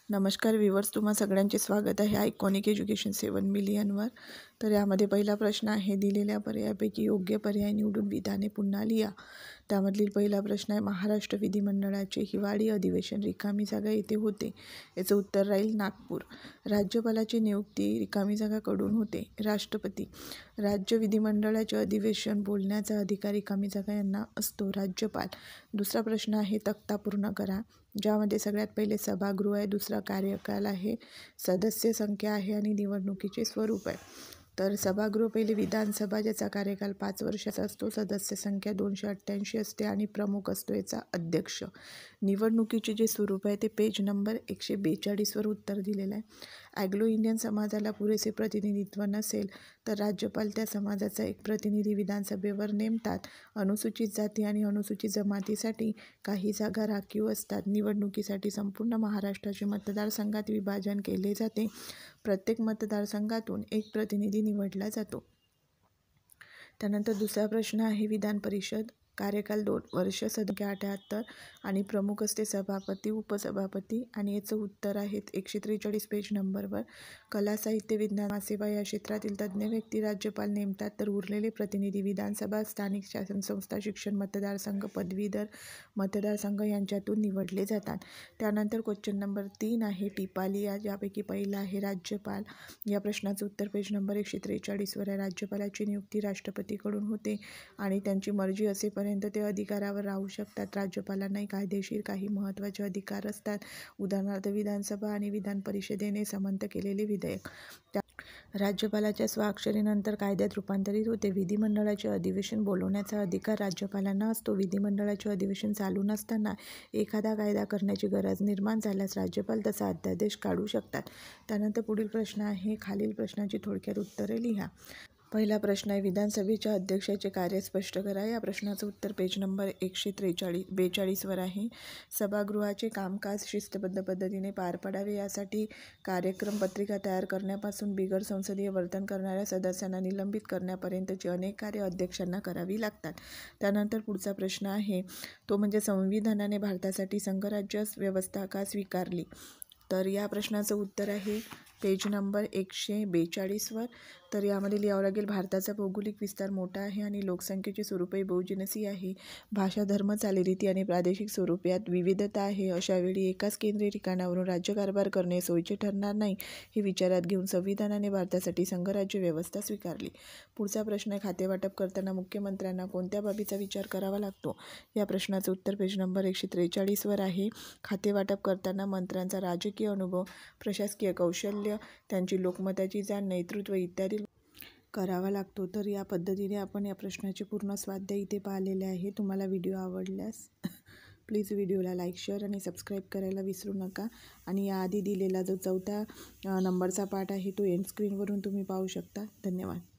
नमस्कार व्ह्यूअर्स, तुम्हा सगळ्यांचे स्वागत आहे आयकॉनिक एज्युकेशन 7 मिलियनवर। तर यामध्ये पहिला प्रश्न आहे, दिलेल्या पर्यायापैकी योग्य पर्याय निवडून विधाने पुन्हा लिहा। त्यामधील पहिला प्रश्न आहे, महाराष्ट्र विधिमंडळाचे हिवाळी अधिवेशन रिकामी जागा येथे होते। याचं उत्तर राहील नागपूर। राज्यपालाची नियुक्ती रिकामी जागाकडून होते, राष्ट्रपती। राज्य विधिमंडळाचे अधिवेशन बोलण्याचा अधिकार रिकामी जागा यांना असतो, राज्यपाल। दुसरा प्रश्न आहे, तक्ता पूर्ण करा, ज्यामध्ये सगळ्यात पहिले सभागृह आहे, दुसरा कार्यकाल आहे, सदस्य संख्या आहे आणि निवडणुकीचे स्वरूप आहे। तर सभागृह पहिले विधानसभा, ज्याचा कार्यकाल 5 वर्षाचा असतो, सदस्य संख्या 288 असते आणि प्रमुख असतो याचा अध्यक्ष। निवडणुकीचे जे स्वरूप आहे ते पेज नंबर 142वर उत्तर दिलेलं आहे। ॲग्लो इंडियन समाजाला पुरेसे प्रतिनिधित्व नसेल तर राज्यपाल त्या समाजाचा एक प्रतिनिधी विधानसभेवर नेमतात। अनुसूचित जाती आणि अनुसूचित जमातीसाठी काही जागा राखीव असतात। निवडणुकीसाठी संपूर्ण महाराष्ट्राचे मतदारसंघात विभाजन केले जाते। प्रत्येक मतदारसंघातून एक प्रतिनिधी निवडला जातो। त्यानंतर दुसरा प्रश्न आहे, विधान परिषद कार्यकाल 2 वर्ष, संख्या 78 आणि प्रमुख असते सभापती, उपसभापती आणि याचं उत्तर आहे 143 पेज नंबरवर। कला, साहित्य, विज्ञान, सेवा या क्षेत्रातील तज्ज्ञ व्यक्ती राज्यपाल नेमतात, तर उरलेले प्रतिनिधी विधानसभा, स्थानिक शासन संस्था, शिक्षण मतदारसंघ, पदवीधर मतदारसंघ यांच्यातून निवडले जातात। त्यानंतर क्वेश्चन नंबर 3 आहे, टिपाली, ज्यापैकी पहिला आहे राज्यपाल। या प्रश्नाचं उत्तर पेज नंबर 143वर आहे। राज्यपालाची नियुक्ती राष्ट्रपतीकडून होते आणि त्यांची मर्जी असेपर्यंत ते अधिकारावर राहू शकतात। राज्यपालांनाही कायदेशीर काही महत्त्वाचे अधिकार असतात, उदाहरणार्थ विधानसभा आणि विधान परिषदेने संमत केलेले विधेयक राज्यपालाच्या स्वाक्षरीनंतर कायद्यात रूपांतरित होते। विधिमंडळाचे अधिवेशन बोलवण्याचा अधिकार राज्यपालांना असतो। विधिमंडळाचे अधिवेशन चालू नसताना एखादा कायदा करण्याची गरज निर्माण झाल्यास राज्यपाल तसा अध्यादेश काढू शकतात। त्यानंतर पुढील प्रश्न आहे, खालील प्रश्नाची थोडक्यात उत्तरे लिहा। पहिला प्रश्न आहे, विधानसभेच्या अध्यक्षाचे कार्य स्पष्ट करा। या प्रश्नाचं उत्तर पेज नंबर 142वर आहे। सभागृहाचे कामकाज शिस्तबद्ध पद्धतीने पार पडावे यासाठी कार्यक्रम पत्रिका तयार करण्यापासून बिगर संसदीय वर्तन करणाऱ्या सदस्यांना निलंबित करण्यापर्यंतची अनेक कार्य अध्यक्षांना करावी लागतात। त्यानंतर पुढचा प्रश्न आहे, तो म्हणजे संविधानाने भारतासाठी संघराज्य व्यवस्था का स्वीकारली। तर या प्रश्नाचं उत्तर आहे पेज नंबर 142वर। तर यामध्ये लिहावं लागेल, भारताचा भौगोलिक विस्तार मोठा आहे आणि लोकसंख्येचे स्वरूपही बहुजिनसी आहे। भाषा, धर्म, चालीरीती आणि प्रादेशिक स्वरूप यात विविधता आहे। अशावेळी एकाच केंद्रीय ठिकाणावरून राज्यकारभार करणे सोयीचे ठरणार नाही, हे विचारात घेऊन संविधानाने भारतासाठी संघराज्य व्यवस्था स्वीकारली। पुढचा प्रश्न आहे, खातेवाटप करताना मुख्यमंत्र्यांना कोणत्या बाबीचा विचार करावा लागतो। या प्रश्नाचं उत्तर पेज नंबर 143वर आहे। खातेवाटप करताना मंत्र्यांचा राजकीय अनुभव, प्रशासकीय कौशल्य, त्यांची लोकमताची जाण, नेतृत्व इत्यादी करावा लागतो। तर या पद्धतीने आपण या प्रश्नाचे पूर्ण स्वाध्याय इथे पाहिलेले आहे। तुम्हाला व्हिडिओ आवडल्यास प्लीज व्हिडिओला लाईक, शेअर आणि सबस्क्राईब करायला विसरू नका। आणि याआधी दिलेला जो 4थ्या नंबरचा पाठ आहे तो एंड स्क्रीनवरून तुम्ही पाहू शकता। धन्यवाद।